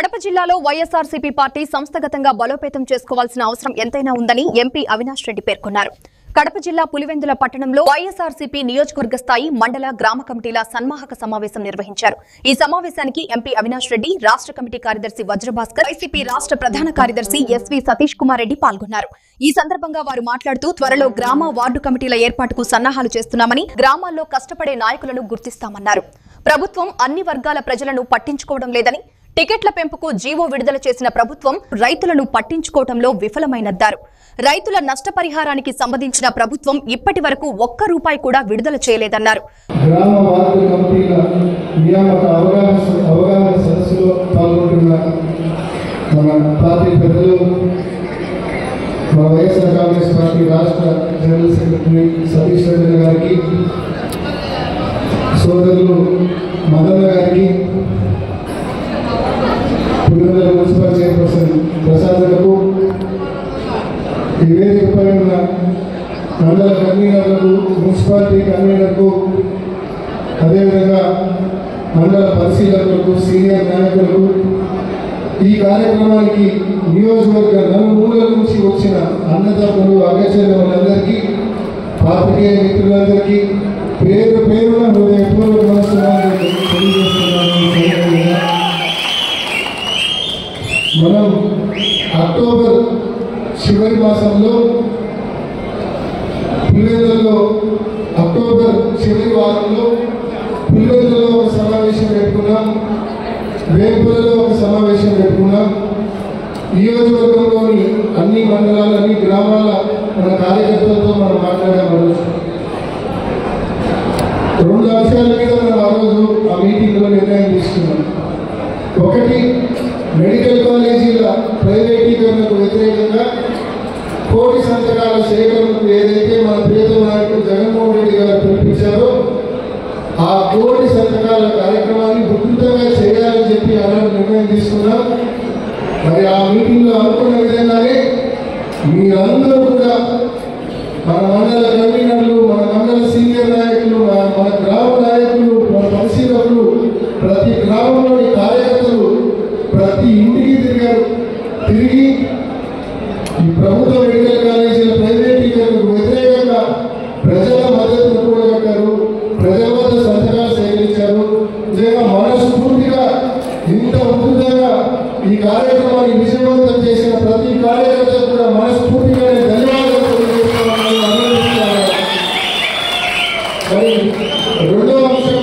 కడప జిల్లాలో వైఎస్ఆర్సీపీ పార్టీ సంస్థాగతంగా బలోపేతం చేసుకోవాల్సిన అవసరం ఎంతైనా ఉందని ఎంపీ అవినాష్ రెడ్డి పేర్కొన్నారు. కడప జిల్లా పులివెందుల పట్టణంలో వైఎస్ఆర్సీపీ నియోజకవర్గ స్థాయి మండల గ్రామ కమిటీల సన్మాహక సమావేశం నిర్వహించారు. ఈ సమావేశానికి ఎంపీ అవినాష్ రెడ్డి, రాష్ట్ర కమిటీ కార్యదర్శి వజ్రభాస్కర్, వైసీపీ రాష్ట్ర ప్రధాన కార్యదర్శి ఎస్వి సతీష్ కుమార్ రెడ్డి పాల్గొన్నారు. ఈ సందర్భంగా వారు మాట్లాడుతూ త్వరలో గ్రామ వార్డు కమిటీల ఏర్పాటుకు సన్నాహాలు చేస్తున్నామని, గ్రామాల్లో కష్టపడే నాయకులను గుర్తిస్తామన్నారు. ప్రభుత్వం అన్ని వర్గాల ప్రజలను పట్టించుకోవడం లేదని, టికెట్ల పెంపుకు జీవో విడుదల చేసిన ప్రభుత్వం రైతులను పట్టించుకోవడంలో విఫలమైనన్నారు. రైతుల నష్టపరిహారానికి సంబంధించిన ప్రభుత్వం ఇప్పటి వరకు ఒక్క రూపాయి కూడా విడుదల చేయలేదన్నారు. గ్రామ వార్డు కమిటీల నియామక అవగాహన సదస్సులో పాల్గొంటున్న మన పార్టీ పెద్దలు, మన వైఎస్ఆర్ కాంగ్రెస్ పార్టీ రాష్ట్ర జనరల్ సెక్రటరీ సతీష్ రెడ్డి గారికి, సోదరులు మదన్ గారికి, పులివెందుల మున్సిపల్ చైర్పర్సన్ ప్రసాద్లకు, ఈ వేదికపై ఉన్న మండల కన్వీనర్లకు, మున్సిపాలిటీ కన్వీనర్కు, అదేవిధంగా మండల పరిశీలకులకు, సీనియర్ నాయకులకు, ఈ కార్యక్రమానికి నియోజకవర్గ నలుమూలల నుంచి వచ్చిన అన్నదమ్ములు, అగచర్యులందరికీ, పాత్రికేయ మిత్రులందరికీ పేరు పేరున హృదయపూర్వక నమస్కారాలు తెలియజేస్తున్నాను. మనం అక్టోబర్ చివరి మాసంలో పులివెందులలో, అక్టోబర్ చివరి వారంలో పులివెందులలో ఒక సమావేశం పెట్టుకున్నాం, వేపులలో ఒక సమావేశం పెట్టుకున్నాం. నియోజకవర్గంలోని అన్ని మండలాలు, అన్ని గ్రామాల మన కార్యకర్తలతో మనం మాట్లాడాము. రెండు అంశాల మీద మనం ఆ రోజు ఆ మీటింగ్లో నిర్ణయం తీసుకున్నాం. ఒకటి, మెడికల్ కాలేజీల ప్రైవేటీకరణకు వ్యతిరేకంగా కోటి సంతకాల సేకరణకు ఏదైతే మన ప్రియతమ నాయకుడు జగన్మోహన్ రెడ్డి గారు పిలిపించారో ఆ కోటి సంతకాల కార్యక్రమాన్ని విస్తృతంగా చేయాలని చెప్పి అలాంటి నిర్ణయం తీసుకున్నాం. మరి ఆ మీటింగ్లో అనుకున్న విధంగానే మీరందరూ కూడా, మన మండల కన్వీనర్లు, మన మండల సీనియర్ నాయకులు, మన గ్రామ నాయకులు, మన పరిశీలకులు, ప్రతి గ్రామంలోని కార్యకర్తలు ప్రతి ఇంటికి తిరిగి ఈ ప్రభుత్వ మెడికల్ కాలేజీల ప్రైవేటీకరణకు వ్యతిరేకంగా ప్రజల మద్దతును కూడగట్టారు, ప్రజల వద్ద సంతకాలు సేకరించారు. నిజంగా మనస్ఫూర్తిగా ఇంత ఉధృతంగా ఈ కార్యక్రమాన్ని విజయవంతం చేసిన ప్రతి కార్యకర్త కూడా మనస్ఫూర్తిగా ధన్యవాదాలు తెలియజేస్తున్నాను. మరి రెండవ అంశం,